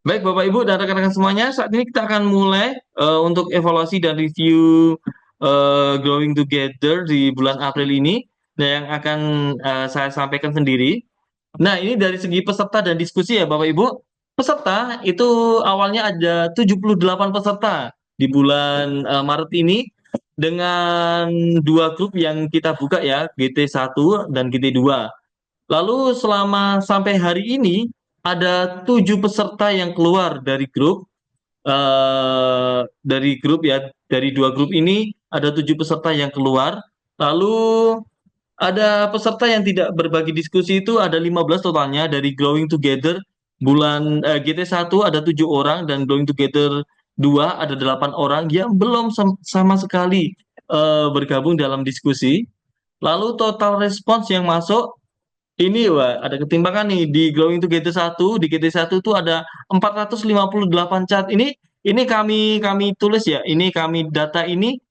Baik, Bapak Ibu dan rekan-rekan semuanya, saat ini kita akan mulai untuk evaluasi dan review Growing Together di bulan April ini, nah, yang akan saya sampaikan sendiri. Nah, ini dari segi peserta dan diskusi ya, Bapak Ibu. Peserta itu awalnya ada 78 peserta di bulan Maret ini dengan dua grup yang kita buka ya, GT1 dan GT2. Lalu selama sampai hari ini ada 7 peserta yang keluar dari grup ya, dari dua grup ini ada 7 peserta yang keluar. Lalu ada peserta yang tidak berbagi diskusi itu ada 15 totalnya dari Growing Together GT1 ada 7 orang dan Growing Together 2 ada 8 orang yang belum sama sekali bergabung dalam diskusi. Lalu total respons yang masuk ini wah, ada ketimpangan nih di Growing Together 1, di GT1 itu ada 458 chat. Ini kami tulis ya. Ini kami data ini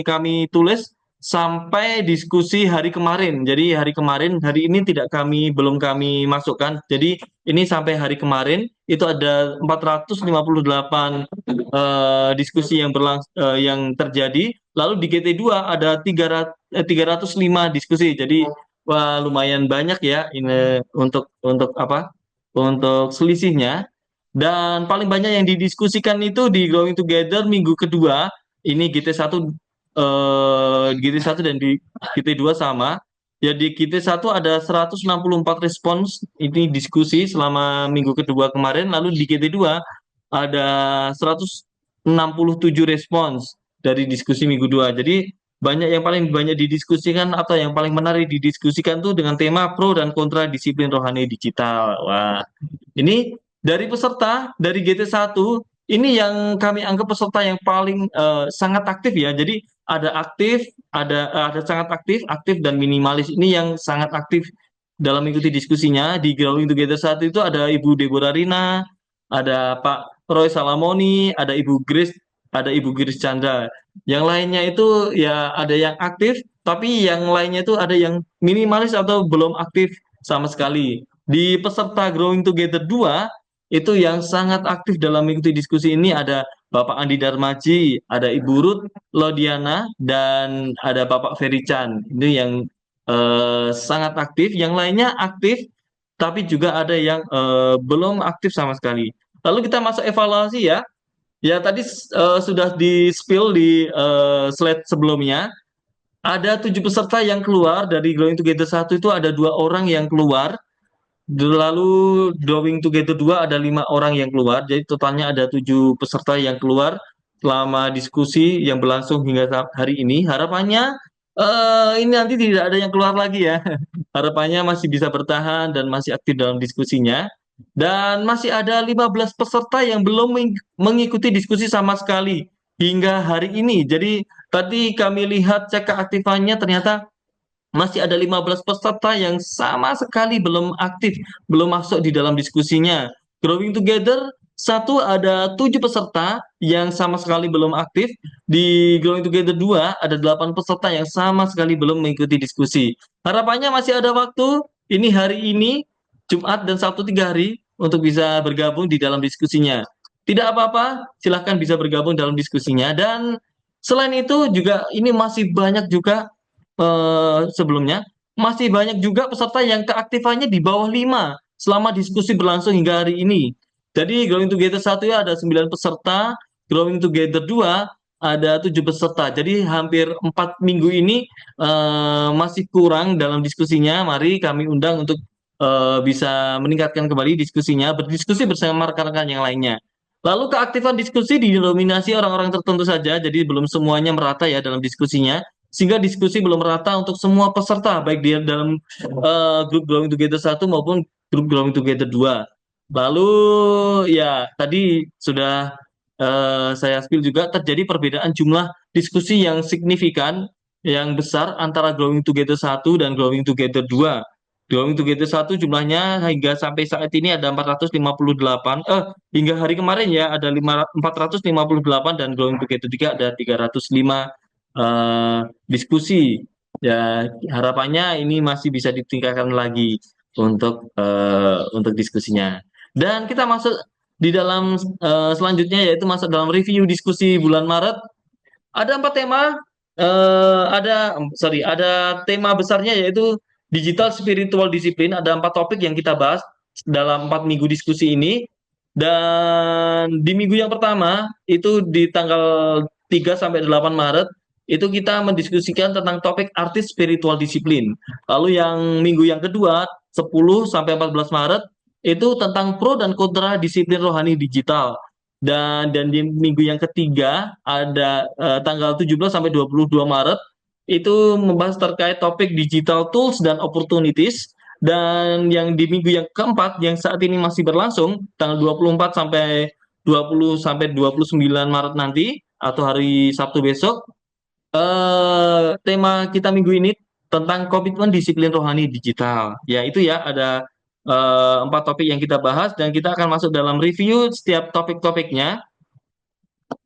kami tulis sampai diskusi hari kemarin. Jadi hari kemarin, hari ini belum kami masukkan. Jadi ini sampai hari kemarin itu ada 458 diskusi yang terjadi. Lalu di GT2 ada 305 diskusi. Jadi wah lumayan banyak ya ini untuk apa? Untuk selisihnya. Dan paling banyak yang didiskusikan itu di Growing Together minggu kedua. Ini GT1 dan di GT2 sama. Ya di GT1 ada 164 respons ini diskusi selama minggu kedua kemarin. Lalu di GT2 ada 167 respons dari diskusi minggu 2. Jadi yang paling banyak didiskusikan atau yang paling menarik didiskusikan tuh dengan tema pro dan kontra disiplin rohani digital. Wah, ini dari peserta dari GT1 ini yang kami anggap peserta yang paling sangat aktif ya. Jadi ada aktif, ada sangat aktif, aktif dan minimalis. Ini yang sangat aktif dalam mengikuti diskusinya. Di Growing Together 1 itu ada Ibu Deborah Rina, ada Pak Roy Salamoni, ada Ibu Grace Chandra. Yang lainnya itu ya ada yang aktif, tapi yang lainnya itu ada yang minimalis atau belum aktif sama sekali. Di peserta Growing Together 2 itu yang sangat aktif dalam mengikuti diskusi ini ada Bapak Andi Darmaji, ada Ibu Ruth Lodiana, dan ada Bapak Ferry Chan. Ini yang sangat aktif. Yang lainnya aktif, tapi juga ada yang belum aktif sama sekali. Lalu kita masuk evaluasi ya. Ya tadi sudah di-spill di slide sebelumnya. Ada 7 peserta yang keluar dari Growing Together 1 itu ada 2 orang yang keluar. Lalu Drawing Together 2 ada 5 orang yang keluar, jadi totalnya ada 7 peserta yang keluar selama diskusi yang berlangsung hingga hari ini. Harapannya ini nanti tidak ada yang keluar lagi ya. Harapannya masih bisa bertahan dan masih aktif dalam diskusinya. Dan masih ada 15 peserta yang belum mengikuti diskusi sama sekali hingga hari ini. Jadi tadi kami lihat cek keaktifannya ternyata masih ada 15 peserta yang sama sekali belum aktif, belum masuk di dalam diskusinya. Growing Together satu ada 7 peserta yang sama sekali belum aktif. Di Growing Together 2 ada 8 peserta yang sama sekali belum mengikuti diskusi. Harapannya masih ada waktu. Ini hari ini, Jumat dan Sabtu 3 hari untuk bisa bergabung di dalam diskusinya. Tidak apa-apa, silahkan bisa bergabung dalam diskusinya. Dan selain itu juga ini masih banyak juga sebelumnya masih banyak juga peserta yang keaktifannya di bawah 5 selama diskusi berlangsung hingga hari ini. Jadi Growing Together 1 ya ada 9 peserta, Growing Together 2 ada 7 peserta. Jadi hampir 4 minggu ini masih kurang dalam diskusinya. Mari kami undang untuk bisa meningkatkan kembali diskusinya, berdiskusi bersama rekan-rekan yang lainnya. Lalu keaktifan diskusi didominasi orang-orang tertentu saja, jadi belum semuanya merata ya dalam diskusinya sehingga diskusi belum merata untuk semua peserta baik dia dalam grup Growing Together 1 maupun grup Growing Together 2. Lalu ya tadi sudah saya spill juga terjadi perbedaan jumlah diskusi yang signifikan yang besar antara Growing Together 1 dan Growing Together 2. Growing Together 1 jumlahnya hingga sampai saat ini ada 458 hingga hari kemarin ya ada 458 dan Growing Together 3 ada 305 diskusi. Ya, harapannya ini masih bisa ditingkatkan lagi. untuk diskusinya. Dan kita masuk di dalam selanjutnya, yaitu masuk dalam review diskusi bulan Maret. Ada 4 tema, ada tema besarnya, yaitu digital spiritual disiplin. Ada 4 topik yang kita bahas dalam 4 minggu diskusi ini. Dan di minggu yang pertama itu di tanggal 3 sampai 8 Maret itu kita mendiskusikan tentang topik artis spiritual disiplin. Lalu yang minggu yang kedua 10 sampai 14 Maret itu tentang pro dan kontra disiplin rohani digital. Dan di minggu yang ketiga ada tanggal 17 sampai 22 Maret itu membahas terkait topik digital tools dan opportunities. Dan yang di minggu yang keempat yang saat ini masih berlangsung tanggal 24 sampai 20 sampai 29 Maret nanti atau hari Sabtu besok, tema kita minggu ini tentang komitmen disiplin rohani digital. Ya itu ya, ada 4 topik yang kita bahas dan kita akan masuk dalam review setiap topik-topiknya.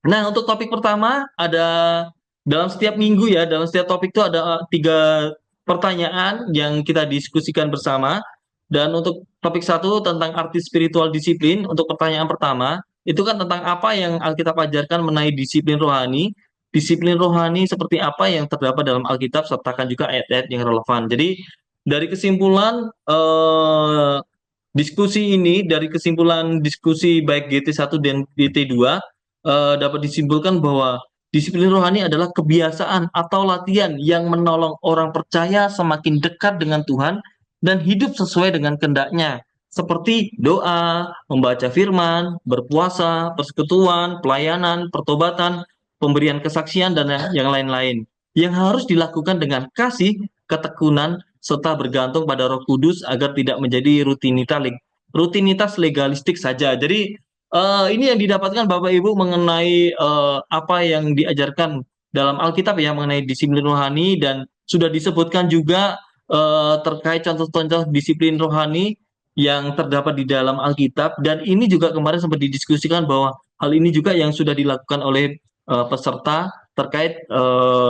Nah, untuk topik pertama ada dalam setiap minggu ya, dalam setiap topik itu ada 3 pertanyaan yang kita diskusikan bersama. Dan untuk topik satu tentang arti spiritual disiplin, untuk pertanyaan pertama, itu kan tentang apa yang Alkitab ajarkan mengenai disiplin rohani. Disiplin rohani seperti apa yang terdapat dalam Alkitab, sertakan juga ayat-ayat yang relevan. Jadi, dari kesimpulan diskusi ini, dari kesimpulan diskusi baik GT1 dan GT2, dapat disimpulkan bahwa disiplin rohani adalah kebiasaan atau latihan yang menolong orang percaya semakin dekat dengan Tuhan dan hidup sesuai dengan kehendaknya, seperti doa, membaca firman, berpuasa, persekutuan, pelayanan, pertobatan, pemberian kesaksian, dan yang lain-lain, yang harus dilakukan dengan kasih, ketekunan, serta bergantung pada Roh Kudus agar tidak menjadi rutinitas legalistik saja. Jadi ini yang didapatkan Bapak Ibu mengenai apa yang diajarkan dalam Alkitab ya mengenai disiplin rohani, dan sudah disebutkan juga terkait contoh-contoh disiplin rohani yang terdapat di dalam Alkitab. Dan ini juga kemarin sempat didiskusikan bahwa hal ini juga yang sudah dilakukan oleh peserta terkait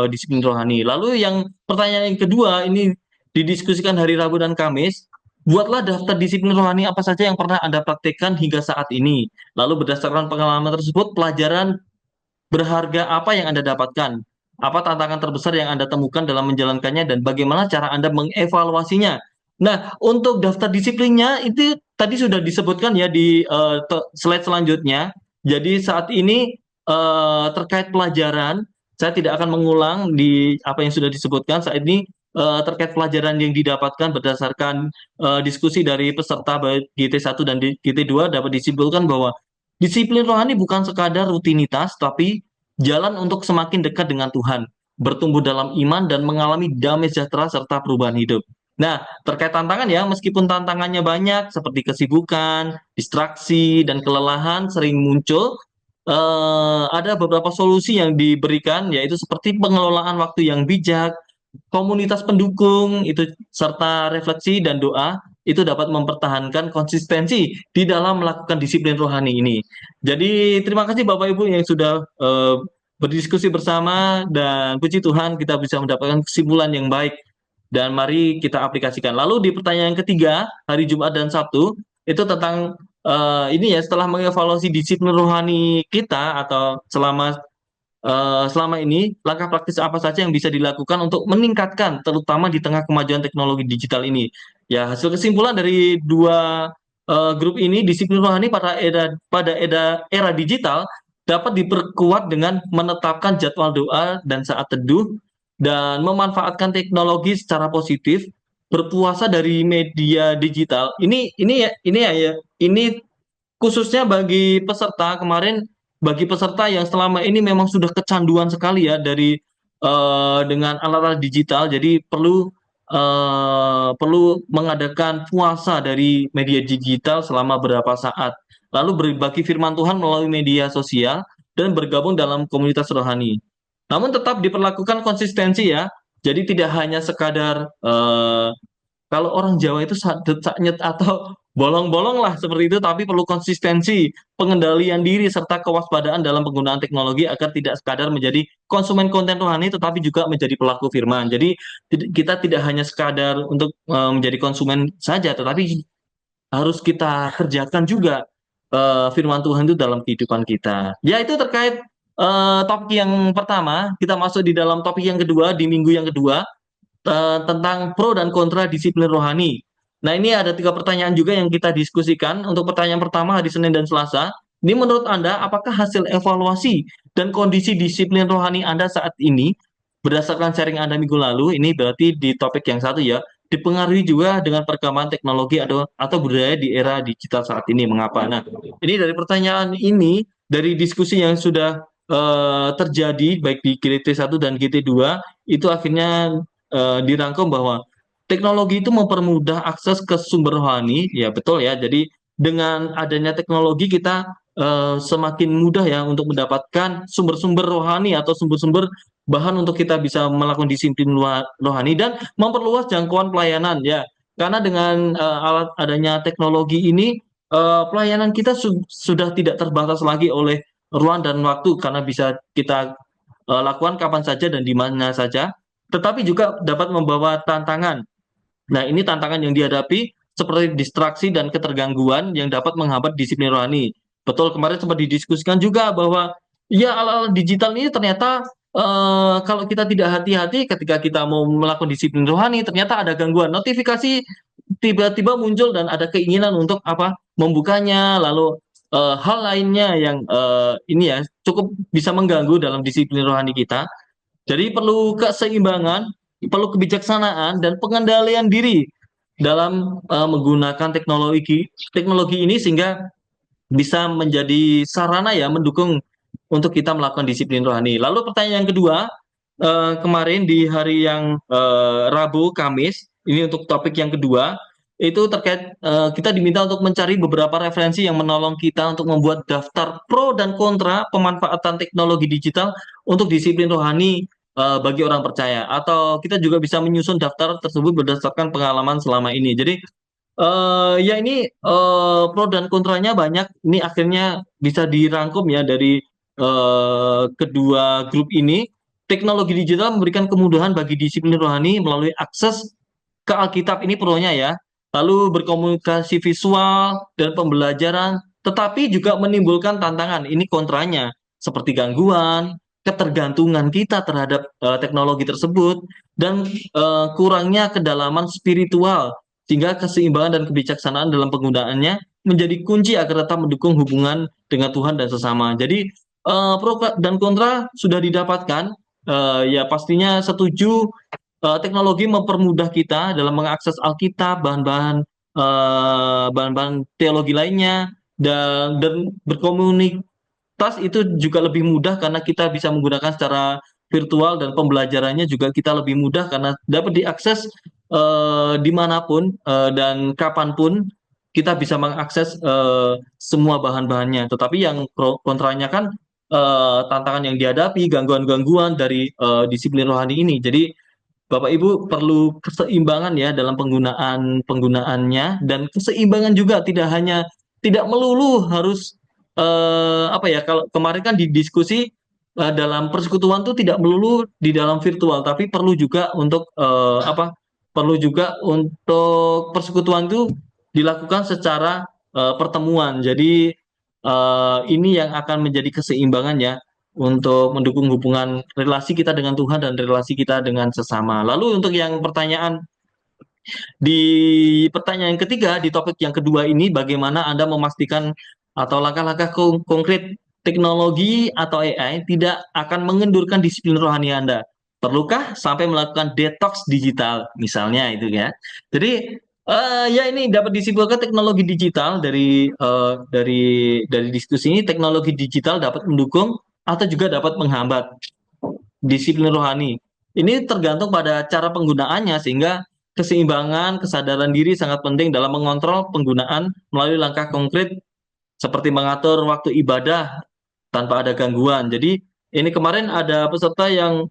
disiplin rohani. Lalu yang pertanyaan yang kedua ini didiskusikan hari Rabu dan Kamis. Buatlah daftar disiplin rohani apa saja yang pernah Anda praktekkan hingga saat ini. Lalu berdasarkan pengalaman tersebut, pelajaran berharga apa yang Anda dapatkan? Apa tantangan terbesar yang Anda temukan dalam menjalankannya dan bagaimana cara Anda mengevaluasinya? Nah, untuk daftar disiplinnya itu tadi sudah disebutkan ya di slide selanjutnya. Jadi saat ini terkait pelajaran, saya tidak akan mengulang di apa yang sudah disebutkan. Saat ini terkait pelajaran yang didapatkan berdasarkan diskusi dari peserta baik GT1 dan GT2 dapat disimpulkan bahwa disiplin rohani bukan sekadar rutinitas, tapi jalan untuk semakin dekat dengan Tuhan, bertumbuh dalam iman dan mengalami damai sejahtera serta perubahan hidup. Nah, terkait tantangan ya, meskipun tantangannya banyak seperti kesibukan, distraksi, dan kelelahan sering muncul, ada beberapa solusi yang diberikan, yaitu seperti pengelolaan waktu yang bijak, komunitas pendukung itu serta refleksi dan doa itu dapat mempertahankan konsistensi di dalam melakukan disiplin rohani ini. Jadi terima kasih Bapak Ibu yang sudah berdiskusi bersama, dan puji Tuhan kita bisa mendapatkan kesimpulan yang baik dan mari kita aplikasikan. Lalu di pertanyaan ketiga hari Jumat dan Sabtu itu tentang ini ya, setelah mengevaluasi disiplin rohani kita atau selama ini, langkah praktis apa saja yang bisa dilakukan untuk meningkatkan, terutama di tengah kemajuan teknologi digital ini? Ya, hasil kesimpulan dari 2 grup ini, disiplin rohani pada era digital dapat diperkuat dengan menetapkan jadwal doa dan saat teduh, dan memanfaatkan teknologi secara positif, berpuasa dari media digital. Ini khususnya bagi peserta kemarin, bagi peserta yang selama ini memang sudah kecanduan sekali ya dengan alat-alat digital, jadi perlu mengadakan puasa dari media digital selama beberapa saat, lalu berbagi firman Tuhan melalui media sosial dan bergabung dalam komunitas rohani. Namun tetap diperlakukan konsistensi ya, jadi tidak hanya sekadar kalau orang Jawa itu saknyet atau bolong-bolong lah seperti itu, tapi perlu konsistensi, pengendalian diri, serta kewaspadaan dalam penggunaan teknologi agar tidak sekadar menjadi konsumen konten rohani, tetapi juga menjadi pelaku firman. Jadi kita tidak hanya sekadar untuk menjadi konsumen saja, tetapi harus kita kerjakan juga firman Tuhan itu dalam kehidupan kita. Ya itu terkait topik yang pertama, kita masuk di dalam topik yang kedua di minggu yang kedua tentang pro dan kontra disiplin rohani. Nah, ini ada 3 pertanyaan juga yang kita diskusikan. Untuk pertanyaan pertama hari Senin dan Selasa, ini menurut Anda, apakah hasil evaluasi dan kondisi disiplin rohani Anda saat ini, berdasarkan sharing Anda minggu lalu, ini berarti di topik yang satu ya, dipengaruhi juga dengan perkembangan teknologi atau budaya di era digital saat ini. Mengapa? Nah, ini dari pertanyaan ini, dari diskusi yang sudah terjadi baik di GT1 dan GT2, itu akhirnya dirangkum bahwa teknologi itu mempermudah akses ke sumber rohani, ya betul ya. Jadi dengan adanya teknologi kita semakin mudah ya untuk mendapatkan sumber-sumber rohani atau sumber-sumber bahan untuk kita bisa melakukan disiplin rohani dan memperluas jangkauan pelayanan ya. Karena dengan alat adanya teknologi ini pelayanan kita sudah tidak terbatas lagi oleh ruang dan waktu karena bisa kita lakukan kapan saja dan di mana saja, tetapi juga dapat membawa tantangan. Nah, ini tantangan yang dihadapi seperti distraksi dan ketergangguan yang dapat menghambat disiplin rohani. Betul, kemarin sempat didiskusikan juga bahwa ya alat-alat digital ini ternyata kalau kita tidak hati-hati ketika kita mau melakukan disiplin rohani, ternyata ada gangguan. Notifikasi tiba-tiba muncul dan ada keinginan untuk apa? Membukanya, lalu hal lainnya yang ini ya cukup bisa mengganggu dalam disiplin rohani kita. Jadi perlu keseimbangan, perlu kebijaksanaan dan pengendalian diri dalam menggunakan teknologi teknologi ini sehingga bisa menjadi sarana ya mendukung untuk kita melakukan disiplin rohani. Lalu pertanyaan yang kedua, kemarin di hari yang Rabu, Kamis, ini untuk topik yang kedua, itu terkait kita diminta untuk mencari beberapa referensi yang menolong kita untuk membuat daftar pro dan kontra pemanfaatan teknologi digital untuk disiplin rohani bagi orang percaya. Atau kita juga bisa menyusun daftar tersebut berdasarkan pengalaman selama ini. Jadi ya ini pro dan kontranya banyak. Ini akhirnya bisa dirangkum ya dari kedua grup ini. Teknologi digital memberikan kemudahan bagi disiplin rohani melalui akses ke Alkitab, ini pronya ya. Lalu berkomunikasi visual dan pembelajaran, tetapi juga menimbulkan tantangan. Ini kontranya, seperti gangguan, ketergantungan kita terhadap teknologi tersebut, dan kurangnya kedalaman spiritual sehingga keseimbangan dan kebijaksanaan dalam penggunaannya menjadi kunci agar tetap mendukung hubungan dengan Tuhan dan sesama. Jadi pro dan kontra sudah didapatkan. Ya pastinya setuju teknologi mempermudah kita dalam mengakses Alkitab, bahan-bahan teologi lainnya, dan berkomunitas itu juga lebih mudah karena kita bisa menggunakan secara virtual dan pembelajarannya juga kita lebih mudah karena dapat diakses dimanapun dan kapanpun kita bisa mengakses semua bahan-bahannya. Tetapi yang kontranya kan tantangan yang dihadapi, gangguan-gangguan dari disiplin rohani ini. Jadi Bapak Ibu perlu keseimbangan ya dalam penggunaannya dan keseimbangan juga tidak melulu harus apa ya kalau kemarin kan di diskusi dalam persekutuan tuh tidak melulu di dalam virtual tapi perlu juga untuk apa perlu juga untuk persekutuan itu dilakukan secara pertemuan. Jadi ini yang akan menjadi keseimbangan ya untuk mendukung hubungan relasi kita dengan Tuhan dan relasi kita dengan sesama. Lalu untuk yang di pertanyaan ketiga di topik yang kedua ini, bagaimana Anda memastikan atau langkah-langkah konkret teknologi atau AI tidak akan mengendurkan disiplin rohani Anda? Perlukah sampai melakukan detox digital misalnya itu ya? Jadi ya ini dapat disimpulkan teknologi digital dari diskusi ini, teknologi digital dapat mendukung atau juga dapat menghambat disiplin rohani. Ini tergantung pada cara penggunaannya sehingga keseimbangan, kesadaran diri sangat penting dalam mengontrol penggunaan melalui langkah konkret seperti mengatur waktu ibadah tanpa ada gangguan. Jadi ini kemarin ada peserta yang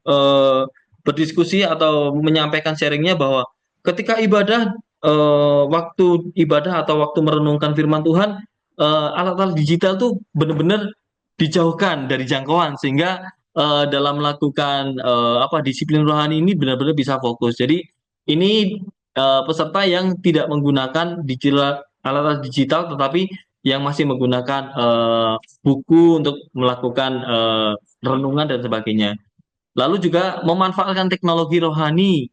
berdiskusi atau menyampaikan sharingnya bahwa ketika ibadah waktu ibadah atau waktu merenungkan firman Tuhan, alat-alat digital tuh benar-benar dijauhkan dari jangkauan sehingga dalam melakukan disiplin rohani ini benar-benar bisa fokus. Jadi ini peserta yang tidak menggunakan digital alat-alat digital tetapi yang masih menggunakan buku untuk melakukan renungan dan sebagainya. Lalu juga memanfaatkan teknologi rohani.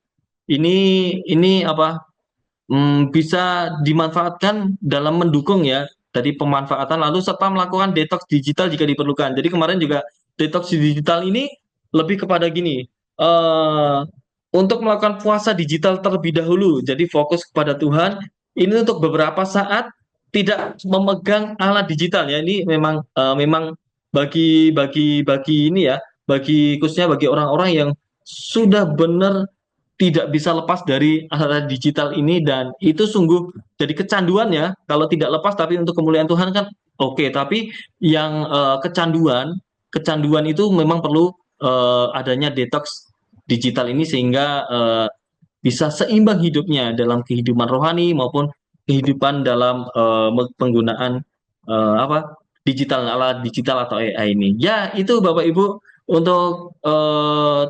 Ini bisa dimanfaatkan dalam mendukung ya dari pemanfaatan lalu serta melakukan detox digital jika diperlukan. Jadi kemarin juga detox digital ini lebih kepada gini, eh untuk melakukan puasa digital terlebih dahulu. Jadi fokus kepada Tuhan. Ini untuk beberapa saat tidak memegang alat digital ya. Ini memang bagi ini ya, bagi khususnya bagi orang-orang yang sudah benar tidak bisa lepas dari alat digital ini dan itu sungguh jadi kecanduan ya. Kalau tidak lepas tapi untuk kemuliaan Tuhan kan oke, tapi yang kecanduan kecanduan itu memang perlu adanya detox digital ini sehingga bisa seimbang hidupnya dalam kehidupan rohani maupun kehidupan dalam penggunaan digital alat digital atau AI ini. Ya, itu Bapak Ibu untuk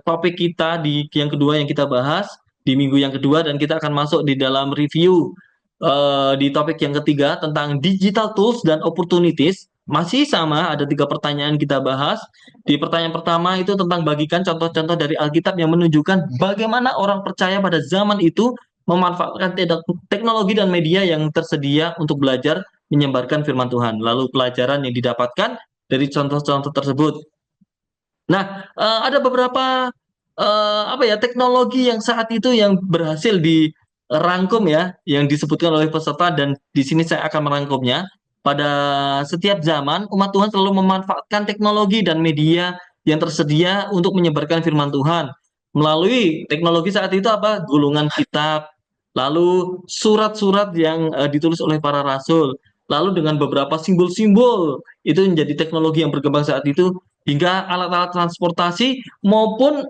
topik kita di yang kedua yang kita bahas di minggu yang kedua dan kita akan masuk di dalam review di topik yang ketiga tentang digital tools dan opportunities. Masih sama, ada 3 pertanyaan kita bahas. Di pertanyaan pertama itu tentang bagikan contoh-contoh dari Alkitab yang menunjukkan bagaimana orang percaya pada zaman itu memanfaatkan teknologi dan media yang tersedia untuk belajar menyebarkan firman Tuhan. Lalu pelajaran yang didapatkan dari contoh-contoh tersebut. Nah, ada beberapa teknologi yang saat itu yang berhasil dirangkum ya, yang disebutkan oleh peserta dan di sini saya akan merangkumnya. Pada setiap zaman, umat Tuhan selalu memanfaatkan teknologi dan media yang tersedia untuk menyebarkan firman Tuhan. Melalui teknologi saat itu gulungan kitab, lalu surat-surat yang ditulis oleh para rasul, lalu dengan beberapa simbol-simbol itu menjadi teknologi yang berkembang saat itu hingga alat-alat transportasi maupun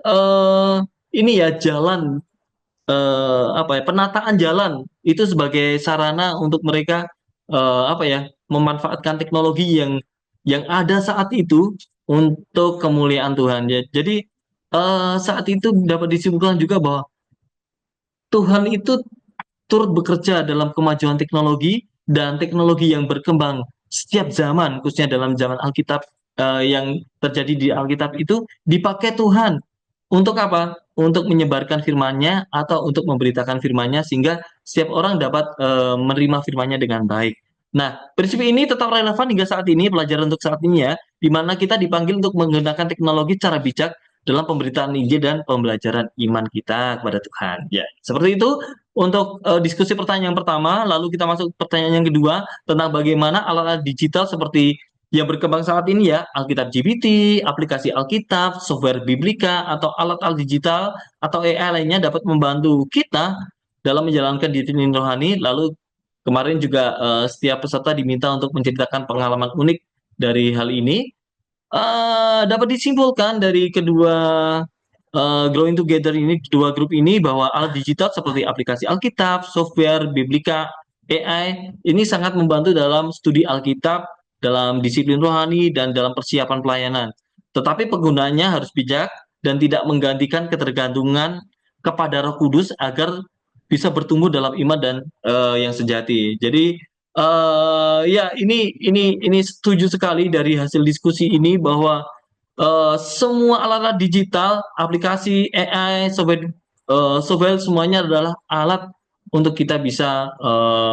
ini ya jalan penataan jalan itu sebagai sarana untuk mereka memanfaatkan teknologi yang ada saat itu untuk kemuliaan Tuhan ya. Jadi saat itu dapat disimpulkan juga bahwa Tuhan itu turut bekerja dalam kemajuan teknologi dan teknologi yang berkembang setiap zaman, khususnya dalam zaman Alkitab yang terjadi di Alkitab itu dipakai Tuhan untuk apa? Untuk menyebarkan firman-Nya atau untuk memberitakan firman-Nya sehingga setiap orang dapat menerima firman-Nya dengan baik. Nah, prinsip ini tetap relevan hingga saat ini, pelajaran untuk saat ini ya, di mana kita dipanggil untuk menggunakan teknologi secara bijak dalam pemberitaan Injil dan pembelajaran iman kita kepada Tuhan. Ya, seperti itu untuk diskusi pertanyaan yang pertama, lalu kita masuk pertanyaan yang kedua tentang bagaimana alat-alat digital seperti yang berkembang saat ini ya, Alkitab GPT, aplikasi Alkitab, software Biblika, atau alat-alat digital atau AI lainnya dapat membantu kita dalam menjalankan disiplin rohani. Lalu kemarin juga setiap peserta diminta untuk menceritakan pengalaman unik dari hal ini. Dapat disimpulkan dari kedua Growing Together ini, dua grup ini bahwa alat digital seperti aplikasi Alkitab, software, Biblika, AI ini sangat membantu dalam studi Alkitab, dalam disiplin rohani, dan dalam persiapan pelayanan. Tetapi penggunaannya harus bijak dan tidak menggantikan ketergantungan kepada Roh Kudus agar bisa bertumbuh dalam iman dan yang sejati. Jadi ya ini setuju sekali dari hasil diskusi ini bahwa semua alat-alat digital, aplikasi AI, software semuanya adalah alat untuk kita bisa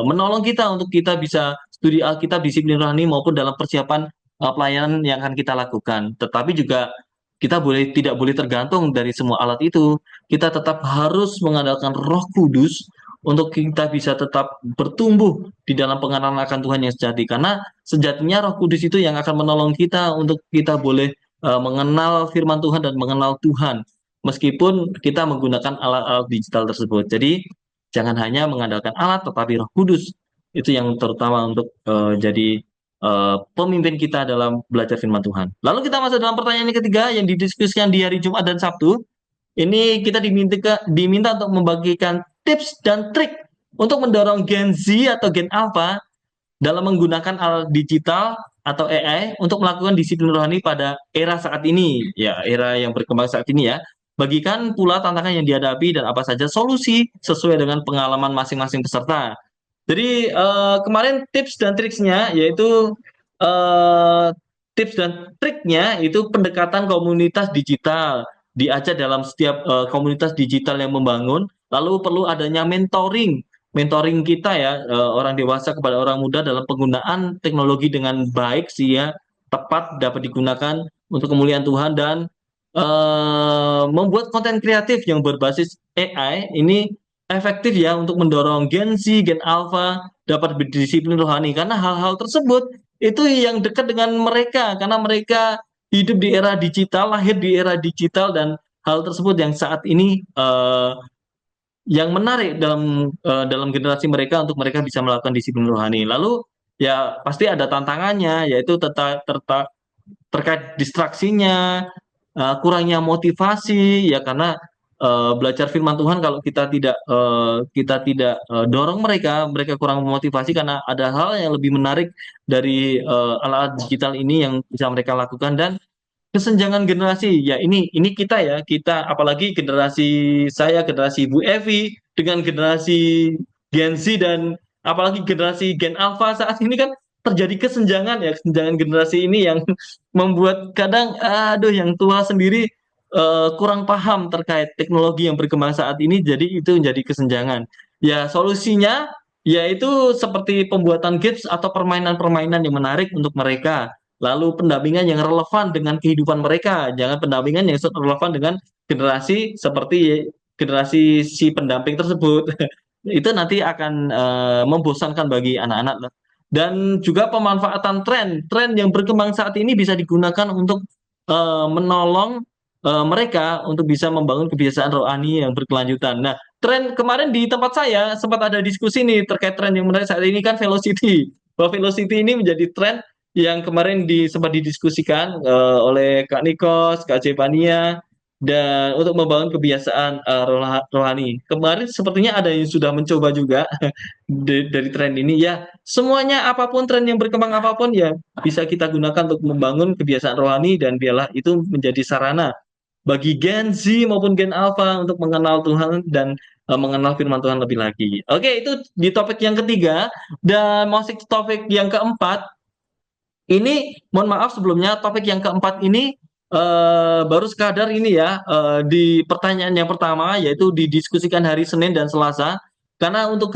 menolong kita untuk kita bisa studi Alkitab, disiplin rohani maupun dalam persiapan pelayanan yang akan kita lakukan. Tetapi juga kita tidak boleh tergantung dari semua alat itu. Kita tetap harus mengandalkan Roh Kudus untuk kita bisa tetap bertumbuh di dalam pengenalan akan Tuhan yang sejati. Karena sejatinya Roh Kudus itu yang akan menolong kita untuk kita boleh mengenal firman Tuhan dan mengenal Tuhan meskipun kita menggunakan alat-alat digital tersebut. Jadi jangan hanya mengandalkan alat tetapi Roh Kudus itu yang terutama untuk jadi pemimpin kita dalam belajar firman Tuhan. Lalu kita masuk dalam pertanyaan yang ketiga yang didiskusikan di hari Jumat dan Sabtu. Ini kita diminta untuk membagikan tips dan trik untuk mendorong Gen Z atau Gen Alpha dalam menggunakan alat digital atau AI untuk melakukan disiplin rohani pada era saat ini, ya era yang berkembang saat ini ya. Bagikan pula tantangan yang dihadapi dan apa saja solusi sesuai dengan pengalaman masing-masing peserta. Jadi kemarin tips dan triksnya yaitu eh, tips dan triknya itu pendekatan komunitas digital diajak dalam setiap komunitas digital yang membangun. Lalu perlu adanya mentoring kita ya orang dewasa kepada orang muda dalam penggunaan teknologi dengan baik sih ya tepat dapat digunakan untuk kemuliaan Tuhan dan membuat konten kreatif yang berbasis AI ini efektif ya untuk mendorong Gen Z, Gen Alpha dapat berdisiplin rohani karena hal-hal tersebut itu yang dekat dengan mereka karena mereka hidup di era digital, lahir di era digital dan hal tersebut yang saat ini yang menarik dalam generasi mereka untuk mereka bisa melakukan disiplin rohani. Lalu ya pasti ada tantangannya yaitu terkait distraksinya, kurangnya motivasi ya karena belajar firman Tuhan kalau kita tidak dorong mereka, mereka kurang motivasi karena ada hal yang lebih menarik dari alat digital ini yang bisa mereka lakukan dan kesenjangan generasi ya ini kita ya kita apalagi generasi saya generasi Ibu Evi dengan generasi Gen Z dan apalagi generasi Gen Alpha saat ini kan terjadi kesenjangan ya kesenjangan generasi ini yang membuat kadang aduh yang tua sendiri kurang paham terkait teknologi yang berkembang saat ini jadi itu menjadi kesenjangan ya solusinya yaitu seperti pembuatan games atau permainan-permainan yang menarik untuk mereka lalu pendampingan yang relevan dengan kehidupan mereka, jangan pendampingan yang relevan dengan generasi seperti generasi si pendamping tersebut. Itu nanti akan membosankan bagi anak-anak. Dan juga pemanfaatan tren yang berkembang saat ini bisa digunakan untuk menolong mereka untuk bisa membangun kebiasaan rohani yang berkelanjutan. Nah, tren kemarin di tempat saya sempat ada diskusi nih terkait tren yang menarik saat ini kan velocity. Bahwa velocity ini menjadi tren yang kemarin sempat didiskusikan oleh Kak Nikos, Kak Jepania, dan untuk membangun kebiasaan rohani. Kemarin sepertinya ada yang sudah mencoba juga dari tren ini. Ya, semuanya apapun tren yang berkembang apapun ya bisa kita gunakan untuk membangun kebiasaan rohani dan biarlah itu menjadi sarana bagi Gen Z maupun Gen Alpha untuk mengenal Tuhan dan mengenal firman Tuhan lebih lagi. Oke, itu di topik yang ketiga dan masuk ke topik yang keempat ini mohon maaf sebelumnya topik yang keempat ini baru sekadar ini ya di pertanyaan yang pertama yaitu didiskusikan hari Senin dan Selasa karena untuk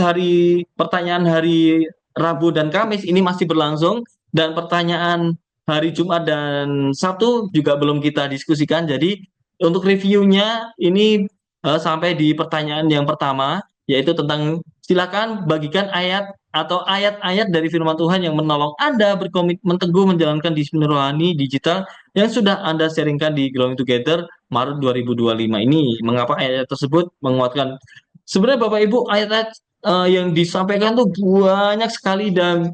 pertanyaan hari Rabu dan Kamis ini masih berlangsung dan pertanyaan hari Jumat dan Sabtu juga belum kita diskusikan jadi untuk reviewnya ini sampai di pertanyaan yang pertama yaitu tentang silakan bagikan ayat atau ayat-ayat dari firman Tuhan yang menolong Anda berkomitmen teguh menjalankan disiplin rohani digital yang sudah Anda sharingkan di Growing Together Maret 2025 ini. Mengapa ayat tersebut menguatkan? Sebenarnya Bapak Ibu ayat-ayat yang disampaikan tuh banyak sekali dan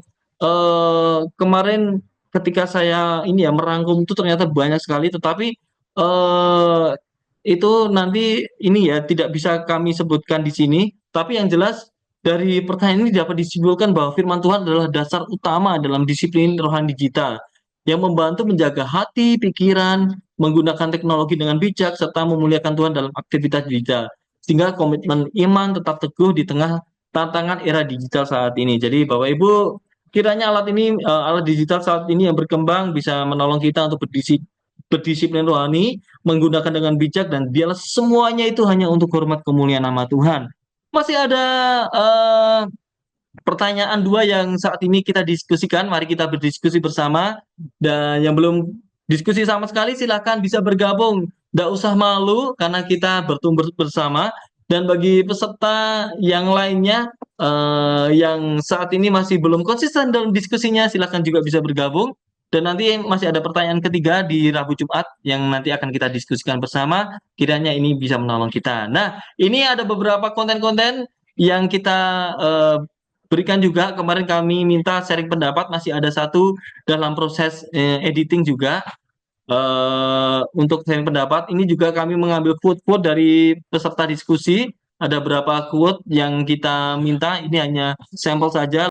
kemarin ketika saya ini ya merangkum itu ternyata banyak sekali tetapi eh, itu nanti ini ya tidak bisa kami sebutkan di sini tapi yang jelas dari pertanyaan ini dapat disimpulkan bahwa firman Tuhan adalah dasar utama dalam disiplin rohani digital yang membantu menjaga hati, pikiran, menggunakan teknologi dengan bijak, serta memuliakan Tuhan dalam aktivitas digital. Sehingga komitmen iman tetap teguh di tengah tantangan era digital saat ini. Jadi Bapak Ibu, kiranya alat digital saat ini yang berkembang bisa menolong kita untuk berdisiplin rohani, menggunakan dengan bijak, dan biarlah semuanya itu hanya untuk hormat kemuliaan nama Tuhan. Masih ada eh, pertanyaan dua yang saat ini kita diskusikan. Mari kita berdiskusi bersama. Dan yang belum diskusi sama sekali, silakan bisa bergabung. Tidak usah malu karena kita bertumbuh bersama. Dan bagi peserta yang lainnya yang saat ini masih belum konsisten dalam diskusinya, silakan juga bisa bergabung. Dan nanti masih ada pertanyaan ketiga di Rabu Jumat yang nanti akan kita diskusikan bersama. Kiranya ini bisa menolong kita. Nah, ini ada beberapa konten-konten yang kita eh, berikan juga. Kemarin kami minta sharing pendapat, masih ada satu dalam proses editing juga. Untuk sharing pendapat, ini juga kami mengambil quote-quote dari peserta diskusi. ada berapa quote yang kita minta. Ini hanya sampel saja.